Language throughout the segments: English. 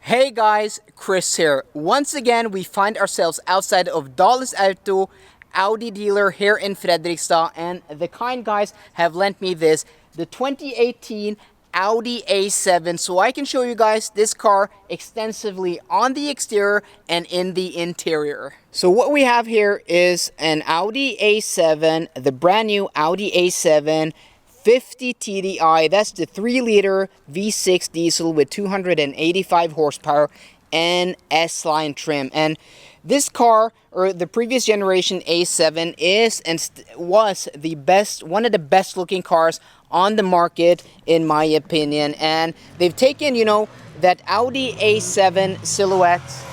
Hey guys, Chris here. Once again, we find ourselves outside of Dallas Auto, Audi dealer here in Fredrikstad, and the kind guys have lent me the 2018 Audi A7, so I can show you guys this car extensively on the exterior and in the interior. So what we have here is an Audi A7, the brand new Audi A7 50 TDI. That's the 3-liter V6 diesel with 285 horsepower and S-Line trim. And this car, or the previous generation A7, is and was the best, one of the best looking cars on the market in my opinion. And they've taken, you know, that Audi A7 silhouette,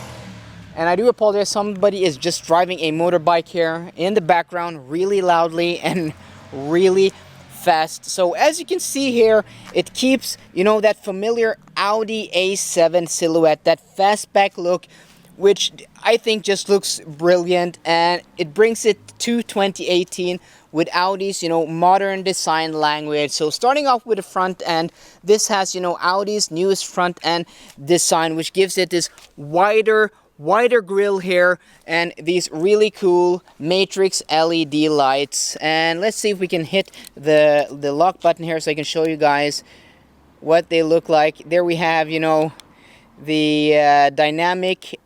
and I do apologize, somebody is just driving a motorbike here in the background really loudly and really fast. So as you can see here, it keeps, you know, that familiar Audi A7 silhouette, that fastback look, which I think just looks brilliant, and it brings it to 2018 with Audi's, you know, modern design language. So starting off with the front end, this has, you know, Audi's newest front end design, which gives it this wider grille here and these really cool matrix LED lights. And let's see if we can hit the lock button here so I can show you guys what they look like. There we have, you know, the dynamic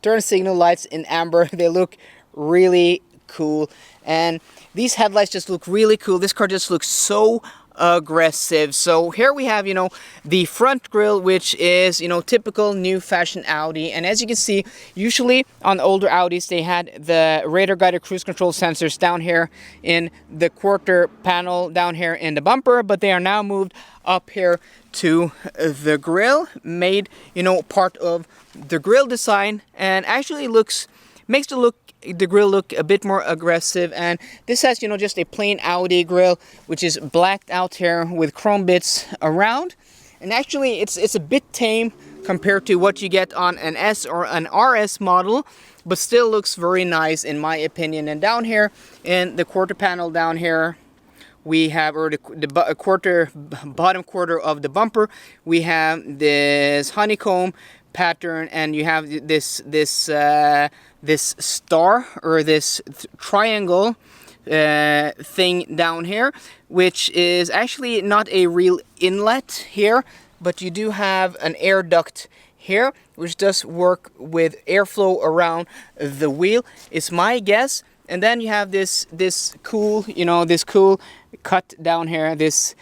turn signal lights in amber. They look really cool, and these headlights just look really cool. This car just looks so aggressive. So here we have, you know, the front grille, which is, you know, typical new fashion Audi. And as you can see, usually on older Audis, they had the radar guided cruise control sensors down here in the quarter panel, down here in the bumper, but they are now moved up here to the grille, made, you know, part of the grille design, and actually makes the grille look a bit more aggressive. And this has, you know, just a plain Audi grille, which is blacked out here with chrome bits around. And actually it's a bit tame compared to what you get on an S or an RS model, but still looks very nice in my opinion. And down here in the quarter panel down here, we have, or the bottom quarter of the bumper, we have this honeycomb pattern, and you have this star, or this triangle thing down here, which is actually not a real inlet here, but you do have an air duct here, which does work with airflow around the wheel, is my guess. And then you have this cool, you know, this cool cut down here, this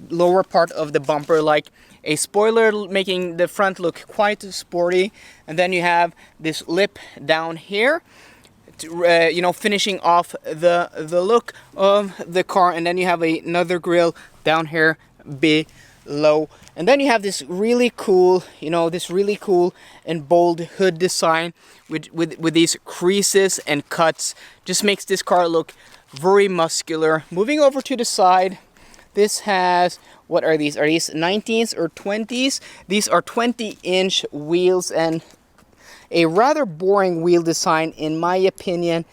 lower part of the bumper, like a spoiler, making the front look quite sporty. And then you have this lip down here, you know, finishing off the look of the car. And then you have another grille down here below. And then you have this really cool, you know, this really cool and bold hood design with these creases and cuts. Just makes this car look very muscular. Moving over to the side, this has, what are these? Are these 19s or 20s? These are 20-inch wheels, and a rather boring wheel design in my opinion.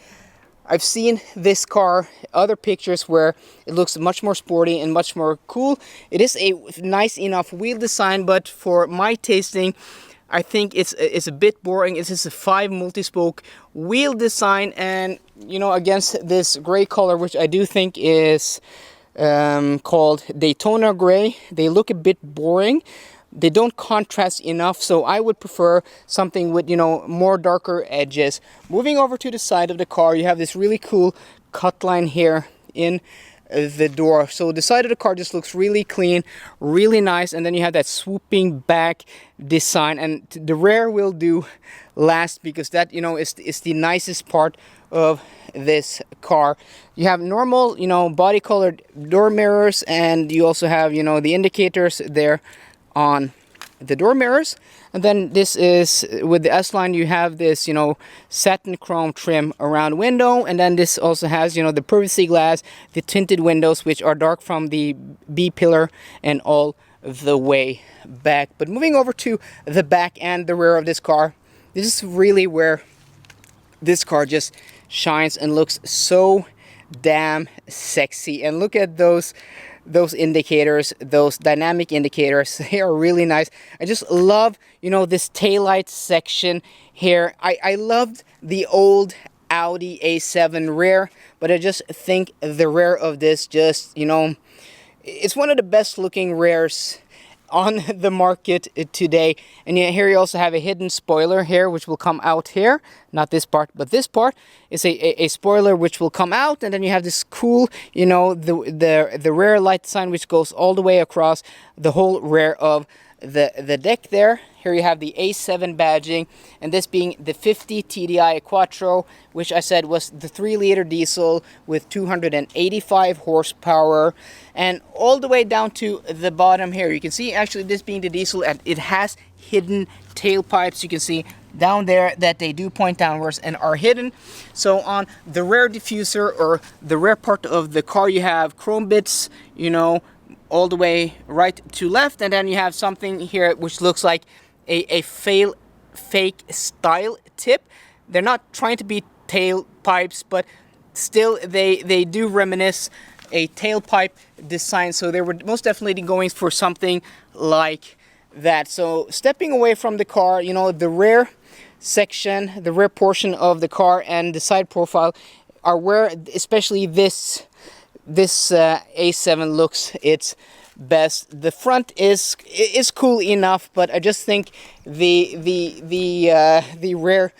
I've seen this car, other pictures where it looks much more sporty and much more cool. It is a nice enough wheel design, but for my tasting, I think it's a bit boring. It's just a 5 multi-spoke wheel design, and, you know, against this gray color, which I do think is called Daytona gray, they look a bit boring. They don't contrast enough, so I would prefer something with, you know, more darker edges. Moving over to the side of the car, you have this really cool cut line here in the door. So the side of the car just looks really clean, really nice. And then you have that swooping back design, and the rear will do last, because that, you know, is the nicest part of this car. You have normal, you know, body colored door mirrors, and you also have, you know, the indicators there on the door mirrors. And then this is, with the S-Line, you have this, you know, satin chrome trim around window. And then this also has, you know, the privacy glass, the tinted windows, which are dark from the B-pillar and all the way back. But moving over to the back and the rear of this car, this is really where this car just shines and looks so damn sexy. And look at those those indicators, those dynamic indicators. They are really nice. I just love, you know, this taillight section here. I loved the old Audi A7 rear, but I just think the rear of this just, you know, it's one of the best looking rears on the market today. And here you also have a hidden spoiler here, which will come out here. Not this part, but this part is a spoiler which will come out. And then you have this cool, you know, the rear light sign, which goes all the way across the whole rear of the deck there. Here you have the A7 badging, and this being the 50 TDI Quattro, which I said was the 3-liter diesel with 285 horsepower. And all the way down to the bottom here, you can see actually this being the diesel, and it has hidden tailpipes. You can see down there that they do point downwards and are hidden. So on the rear diffuser, or the rear part of the car, you have chrome bits, you know, all the way right to left, and then you have something here which looks like a fake style tip. They're not trying to be tailpipes, but still they do reminisce a tailpipe design, so they were most definitely going for something like that. So stepping away from the car, you know, the rear section, the rear portion of the car and the side profile are where especially this A7 looks its best. The front is cool enough, but I just think the rear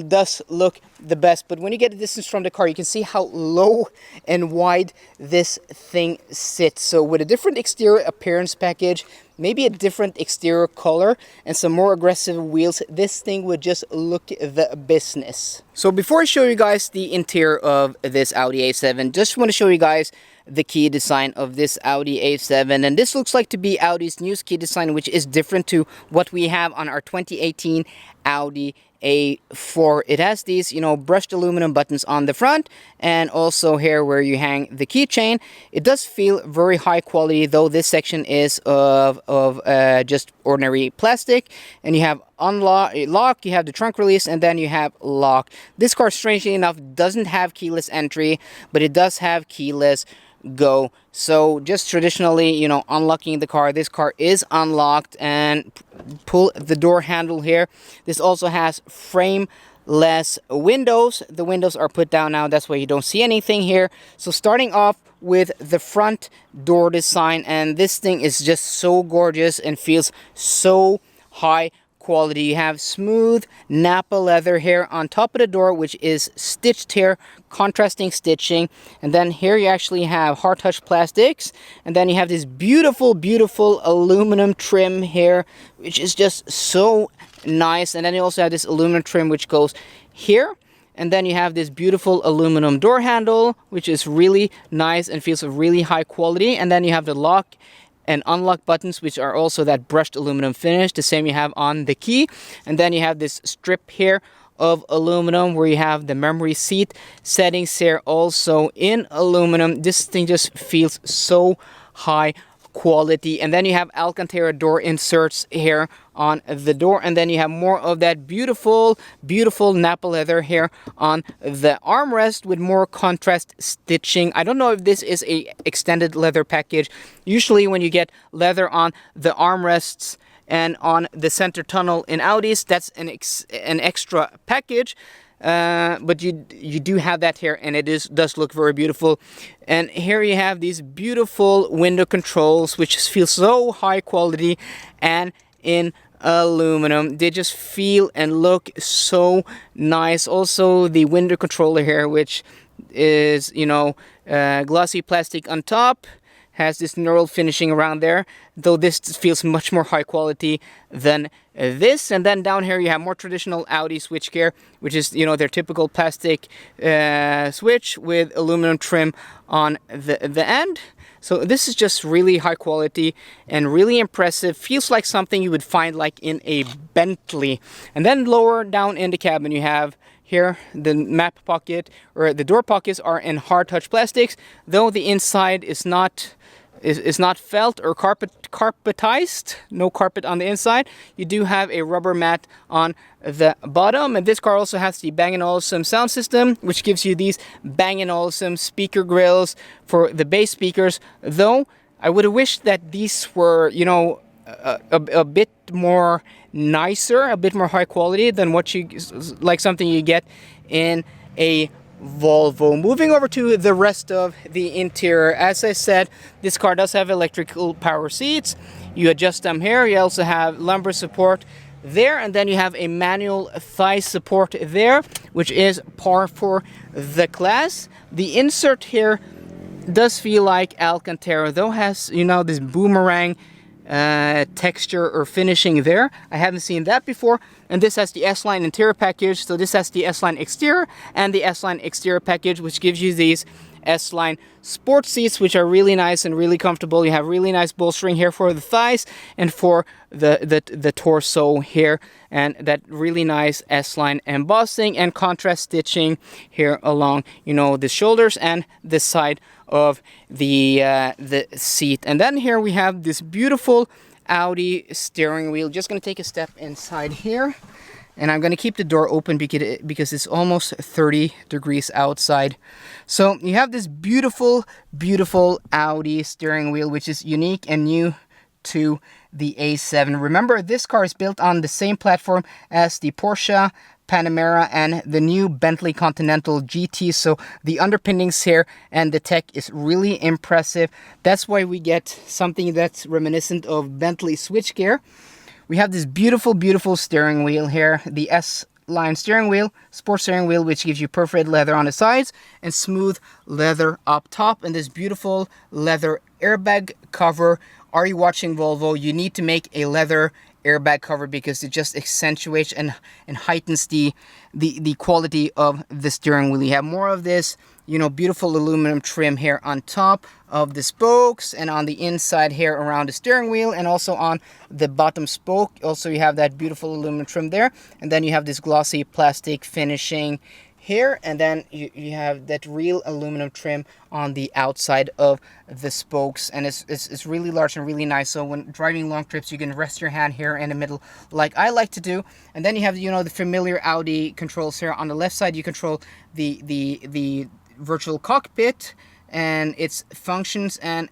does look the best. But when you get a distance from the car, you can see how low and wide this thing sits. So with a different exterior appearance package, maybe a different exterior color, and some more aggressive wheels, this thing would just look the business. So before I show you guys the interior of this Audi A7, just want to show you guys the key design of this Audi A7. And this looks like to be Audi's new key design, which is different to what we have on our 2018 Audi A4. It has these, you know, brushed aluminum buttons on the front, and also here where you hang the keychain. It does feel very high quality, though this section is of just ordinary plastic. And you have lock, you have the trunk release, and then you have lock. This car, strangely enough, doesn't have keyless entry, but it does have keyless go. So just traditionally, you know, unlocking the car, this car is unlocked, and pull the door handle here. This also has frameless windows. The windows are put down now, that's why you don't see anything here. So starting off with the front door design, and this thing is just so gorgeous and feels so high quality. You have smooth Napa leather here on top of the door, which is stitched here, contrasting stitching. And then here you actually have hard touch plastics, and then you have this beautiful aluminum trim here, which is just so nice. And then you also have this aluminum trim which goes here, and then you have this beautiful aluminum door handle, which is really nice and feels really high quality. And then you have the lock and unlock buttons, which are also that brushed aluminum finish, the same you have on the key. And then you have this strip here of aluminum where you have the memory seat settings here, also in aluminum. This thing just feels so high quality. And then you have Alcantara door inserts here on the door, and then you have more of that beautiful Napa leather here on the armrest with more contrast stitching. I don't know if this is a extended leather package. Usually when you get leather on the armrests and on the center tunnel in Audis, that's an extra package. But you do have that here, and it does look very beautiful. And here you have these beautiful window controls, which just feel so high quality and in aluminum. They just feel and look so nice. Also the window controller here, which is, you know, glossy plastic on top, has this knurled finishing around there, though this feels much more high quality than this. And then down here you have more traditional Audi switchgear, which is, you know, their typical plastic switch with aluminum trim on the end. So this is just really high quality and really impressive. Feels like something you would find like in a Bentley. And then lower down in the cabin you have here the map pocket, or the door pockets are in hard touch plastics, though the inside is not felt or carpetized. No carpet on the inside. You do have a rubber mat on the bottom, and this car also has the Bang & Olufsen sound system, which gives you these Bang & Olufsen speaker grills for the bass speakers, though I would have wished that these were, you know, a bit more nicer, a bit more high quality than what you, like something you get in a Volvo. Moving over to the rest of the interior, as I said, this car does have electrical power seats. You adjust them here. You also have lumbar support there, and then you have a manual thigh support there, which is par for the class. The insert here does feel like Alcantara, though has, you know, this boomerang texture or finishing there. I haven't seen that before. And this has the S-Line interior package. So this has the S-Line exterior and the S-Line exterior package, which gives you these S-Line sport seats, which are really nice and really comfortable. You have really nice bolstering here for the thighs and for the torso here, and that really nice S-Line embossing and contrast stitching here along, you know, the shoulders and the side of the seat. And then here we have this beautiful Audi steering wheel. Just going to take a step inside here, and I'm going to keep the door open because it's almost 30 degrees outside. So you have this beautiful, beautiful Audi steering wheel, which is unique and new to the A7. Remember, this car is built on the same platform as the Porsche Panamera and the new Bentley Continental GT, so the underpinnings here and the tech is really impressive. That's why we get something that's reminiscent of Bentley switchgear. We have this beautiful, beautiful steering wheel here, the S-Line steering wheel, sport steering wheel, which gives you perforated leather on the sides and smooth leather up top, and this beautiful leather airbag cover. Are you watching Volvo? You need to make a leather airbag cover because it just accentuates and heightens the quality of the steering wheel. You have more of this, you know, beautiful aluminum trim here on top of the spokes and on the inside here around the steering wheel, and also on the bottom spoke. Also, you have that beautiful aluminum trim there, and then you have this glossy plastic finishing here, and then you have that real aluminum trim on the outside of the spokes, and it's really large and really nice. So when driving long trips, you can rest your hand here in the middle like I like to do. And then you have, you know, the familiar Audi controls here. On the left side, you control the virtual cockpit and its functions, and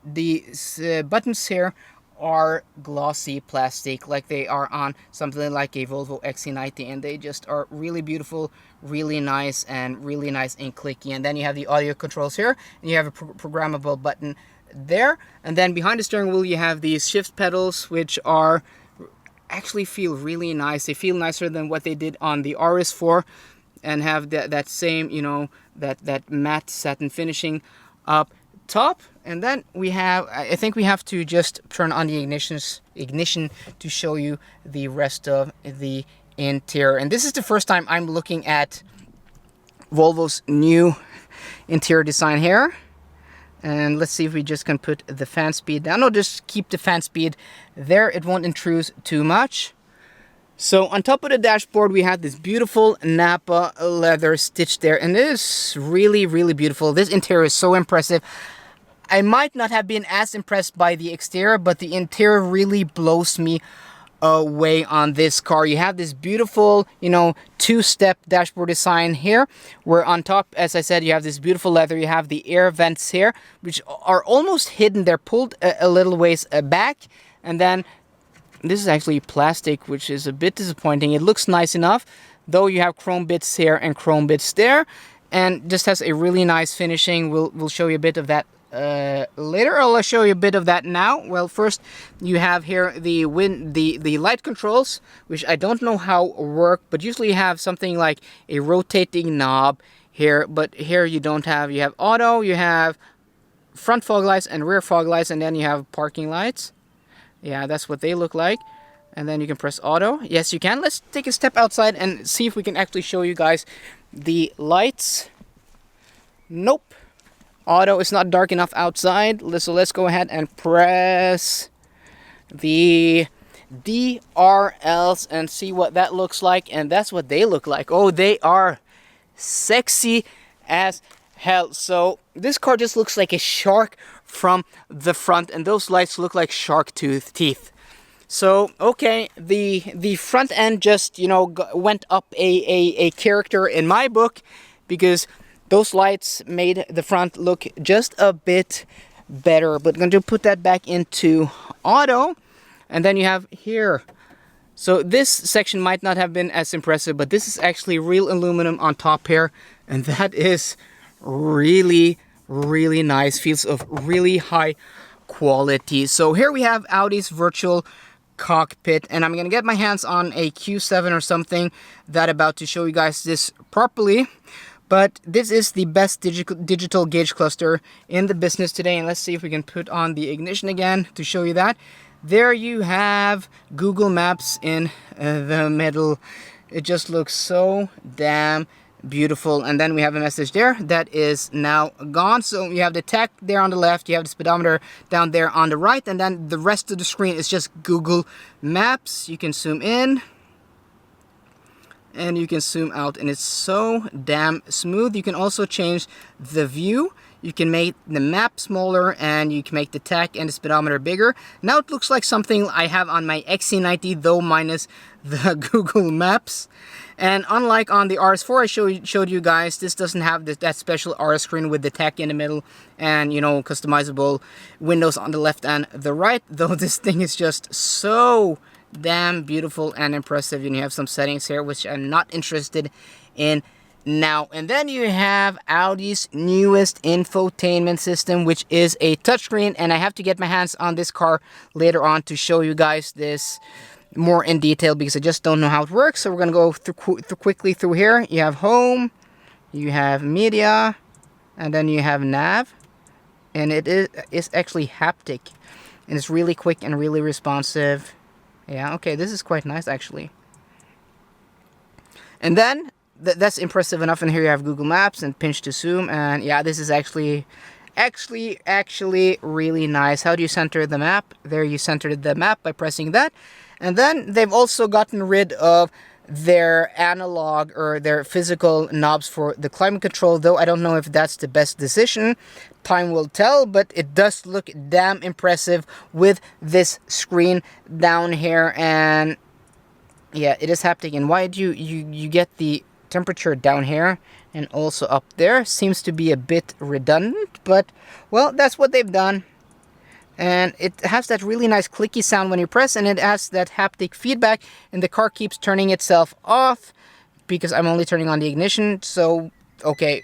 the buttons here are glossy plastic like they are on something like a Volvo XC90, and they just are really beautiful, really nice, and really nice and clicky. And then you have the audio controls here, and you have a programmable button there. And then behind the steering wheel you have these shift pedals, which are actually feel really nice. They feel nicer than what they did on the RS4, and have that same, you know, that matte satin finishing up top. And then we have, I think we have to just turn on the ignition to show you the rest of the interior. And this is the first time I'm looking at Volvo's new interior design here. And let's see if we just can put the fan speed down. No, just keep the fan speed there. It won't intrude too much. So on top of the dashboard, we have this beautiful Nappa leather stitch there, and it is really, really beautiful. This interior is so impressive. I might not have been as impressed by the exterior, but the interior really blows me away on this car. You have this beautiful, you know, two-step dashboard design here, where on top, as I said, you have this beautiful leather. You have the air vents here, which are almost hidden. They're pulled a little ways back, and then this is actually plastic, which is a bit disappointing. It looks nice enough, though. You have chrome bits here and chrome bits there, and just has a really nice finishing. We'll show you a bit of that later. I'll show you a bit of that now. Well, first you have here the light controls, which I don't know how work, but usually you have something like a rotating knob here, but here you don't have. You have auto, you have front fog lights and rear fog lights, and then you have parking lights. Yeah, that's what they look like. And then you can press auto. Yes, you can. Let's take a step outside and see if we can actually show you guys the lights. Nope. Auto is not dark enough outside. So let's go ahead and press the DRLs and see what that looks like. And that's what they look like. Oh, they are sexy as hell. So this car just looks like a shark from the front, and those lights look like shark teeth. So okay, the front end just, you know, went up a character in my book, because those lights made the front look just a bit better. But I'm going to put that back into auto. And then you have here. So this section might not have been as impressive, but this is actually real aluminum on top here. And that is really, really nice. Feels of really high quality. So here we have Audi's virtual cockpit, and I'm gonna get my hands on a Q7 or something that about to show you guys this properly. But this is the best digital gauge cluster in the business today. And let's see if we can put on the ignition again to show you that. There you have Google Maps in the middle. It just looks so damn beautiful. And then we have a message there that is now gone. So you have the tech there on the left, you have the speedometer down there on the right, and then the rest of the screen is just Google Maps. You can zoom in and you can zoom out, and it's so damn smooth. You can also change the view. You can make the map smaller, and you can make the tach and the speedometer bigger. Now it looks like something I have on my XC90, though minus the Google Maps. And unlike on the RS4 I showed you guys, this doesn't have that special RS screen with the tach in the middle and, you know, customizable windows on the left and the right. Though this thing is just so damn beautiful and impressive. And you have some settings here which I'm not interested in now. And then you have Audi's newest infotainment system, which is a touchscreen, and I have to get my hands on this car later on to show you guys this more in detail because I just don't know how it works. So we're gonna go quickly through here. You have home, you have media, and then you have nav, and it's actually haptic, and it's really quick and really responsive. Yeah, okay, this is quite nice actually. And then that's impressive enough. And here you have Google Maps and pinch to zoom. And yeah, this is actually really nice. How do you center the map? There, you centered the map by pressing that. And then they've also gotten rid of their analog or their physical knobs for the climate control, though I don't know if that's the best decision. Time will tell, but it does look damn impressive with this screen down here. And yeah, it is haptic. And why do you get the temperature down here and also up there? Seems to be a bit redundant, but well, that's what they've done. And it has that really nice clicky sound when you press, and it has that haptic feedback, and the car keeps turning itself off because I'm only turning on the ignition. So okay,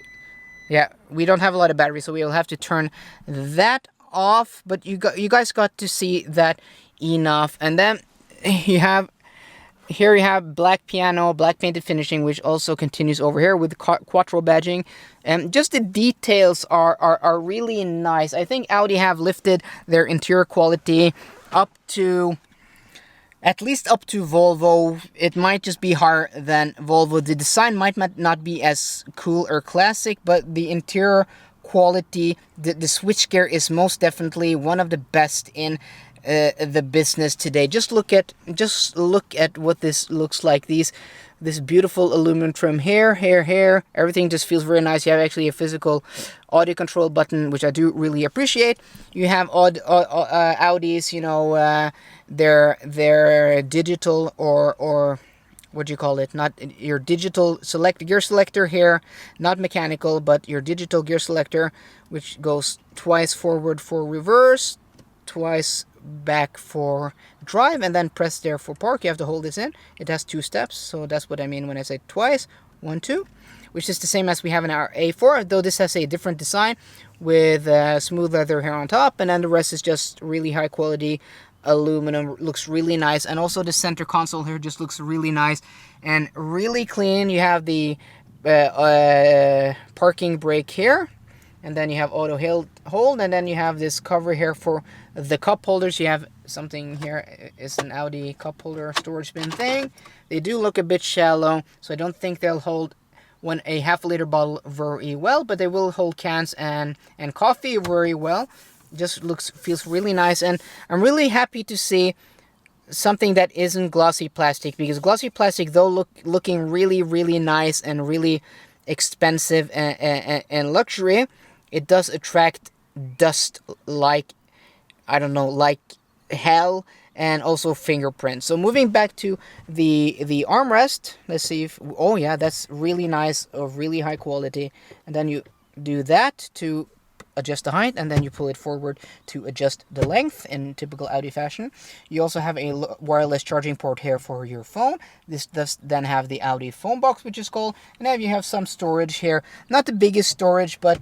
yeah, we don't have a lot of battery, so we'll have to turn that off, but you guys got to see that enough. And then you have here you have black piano, black painted finishing, which also continues over here with Quattro badging. And just the details are really nice. I think Audi have lifted their interior quality up to, at least up to Volvo. It might just be higher than Volvo. The design might not be as cool or classic, but the interior quality, the switchgear is most definitely one of the best in the business today. Just look at what this looks like. This beautiful aluminum trim here, everything just feels very nice. You have actually a physical audio control button, which I do really appreciate. You have Audi's, you know, their digital or what do you call it? Not your digital gear selector here, not mechanical, but your digital gear selector, which goes twice forward for reverse, twice back for drive, and then press there for park. You have to hold this in. It has 2 steps, so that's what I mean when I say twice. 1, 2, which is the same as we have in our A4, though this has a different design with smooth leather here on top, and then the rest is just really high quality aluminum. Looks really nice. And also the center console here just looks really nice and really clean. You have the parking brake here, and then you have auto hold, and then you have this cover here for the cup holders. You have something here, it's an Audi cup holder storage bin thing. They do look a bit shallow, so I don't think they'll hold a half-liter bottle very well, but they will hold cans and coffee very well. Just feels really nice, and I'm really happy to see something that isn't glossy plastic, because glossy plastic, though looking really nice and really expensive and luxury, it does attract dust like, I don't know, like hell, and also fingerprints. So moving back to the armrest, let's see if, oh yeah, that's really nice, of really high quality. And then you do that to adjust the height, and then you pull it forward to adjust the length in typical Audi fashion. You also have a wireless charging port here for your phone. This does then have the Audi phone box, which is cool. And then you have some storage here. Not the biggest storage, but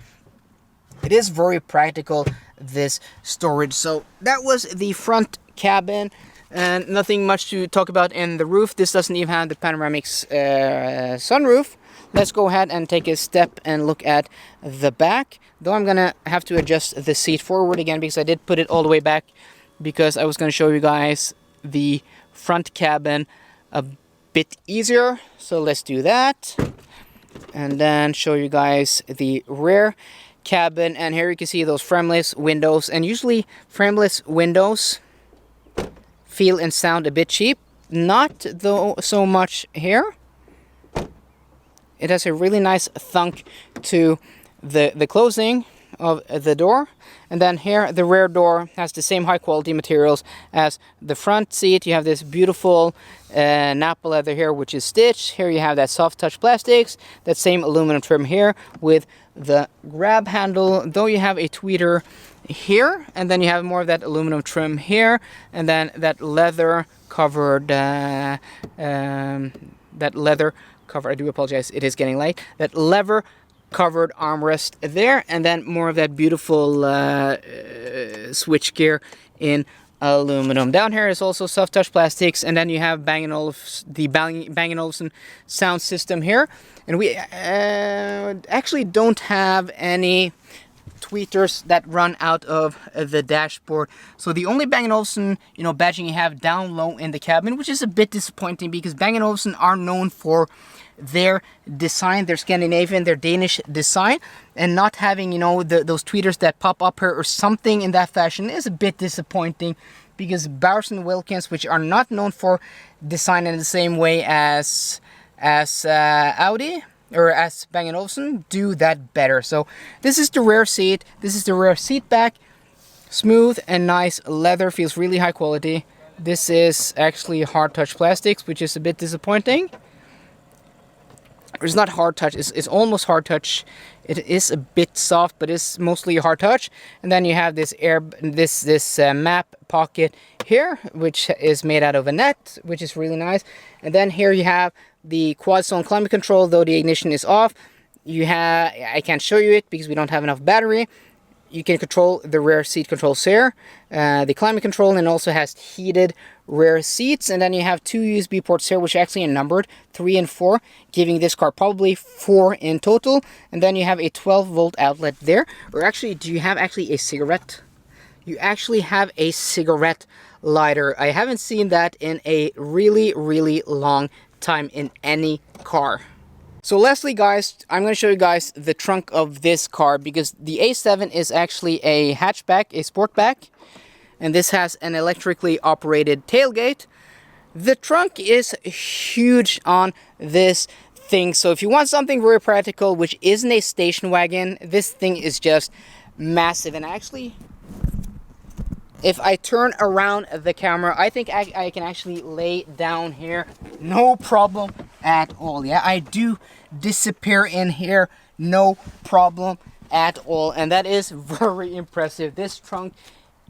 it is very practical, this storage. So that was the front cabin, and nothing much to talk about in the roof. This doesn't even have the panoramic sunroof. Let's go ahead and take a step and look at the back. Though I'm gonna have to adjust the seat forward again because I did put it all the way back because I was gonna show you guys the front cabin a bit easier. So let's do that. And then show you guys the rear cabin. And here you can see those frameless windows. And usually frameless windows feel and sound a bit cheap. Not though so much here. It has a really nice thunk to the closing of the door. And then here the rear door has the same high quality materials as the front seat. You have this beautiful Napa leather here, which is stitched. Here you have that soft touch plastics, that same aluminum trim here with the grab handle, though you have a tweeter here, and then you have more of that aluminum trim here, and then that leather covered I do apologize, it is getting late. That leather covered armrest there, and then more of that beautiful switch gear in aluminum. Down here is also soft touch plastics, and then you have Bang & Bang & Olufsen sound system here. And we actually don't have any tweeters that run out of the dashboard. So the only Bang & Olufsen, badging you have down low in the cabin, which is a bit disappointing because Bang & Olufsen are known for their design, their Scandinavian, their Danish design, and not having, those tweeters that pop up here or something in that fashion is a bit disappointing because Bowers & Wilkins, which are not known for design in the same way as Audi, or as Bang & Olufsen, do that better. So this is the rear seat. This is the rear seat back. Smooth and nice leather, feels really high quality. This is actually hard touch plastics, which is a bit disappointing. It's not hard touch, it's almost hard touch. It is a bit soft, but it's mostly hard touch. And then you have this map pocket here, which is made out of a net, which is really nice. And then here you have the quad zone climate control, though the ignition is off. I can't show you it because we don't have enough battery. You can control the rear seat controls here, the climate control, and also has heated rear seats. And then you have two USB ports here, which actually are numbered 3 and 4, giving this car probably 4 in total. And then you have a 12-volt outlet there. Or actually, do you have actually a cigarette? You actually have a cigarette lighter. I haven't seen that in a really, really long time in any car. So lastly, guys, I'm going to show you guys the trunk of this car because the A7 is actually a hatchback, a sportback, and this has an electrically operated tailgate. The trunk is huge on this thing, so if you want something very practical, which isn't a station wagon, this thing is just massive. And actually, if I turn around the camera, I think I can actually lay down here, no problem at all. Yeah, I do disappear in here, no problem at all. And that is very impressive. This trunk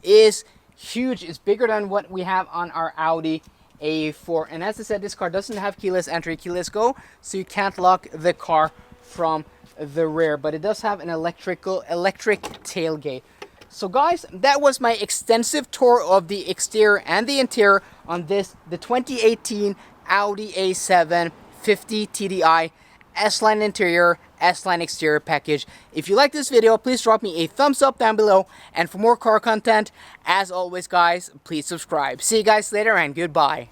is huge. It's bigger than what we have on our Audi A4. And as I said, this car doesn't have keyless entry, keyless go, so you can't lock the car from the rear. But it does have an electric tailgate. So guys, that was my extensive tour of the exterior and the interior on the 2018 Audi A7 50 TDI S-Line interior, S-Line exterior package. If you like this video, please drop me a thumbs up down below. And for more car content, as always guys, please subscribe. See you guys later and goodbye.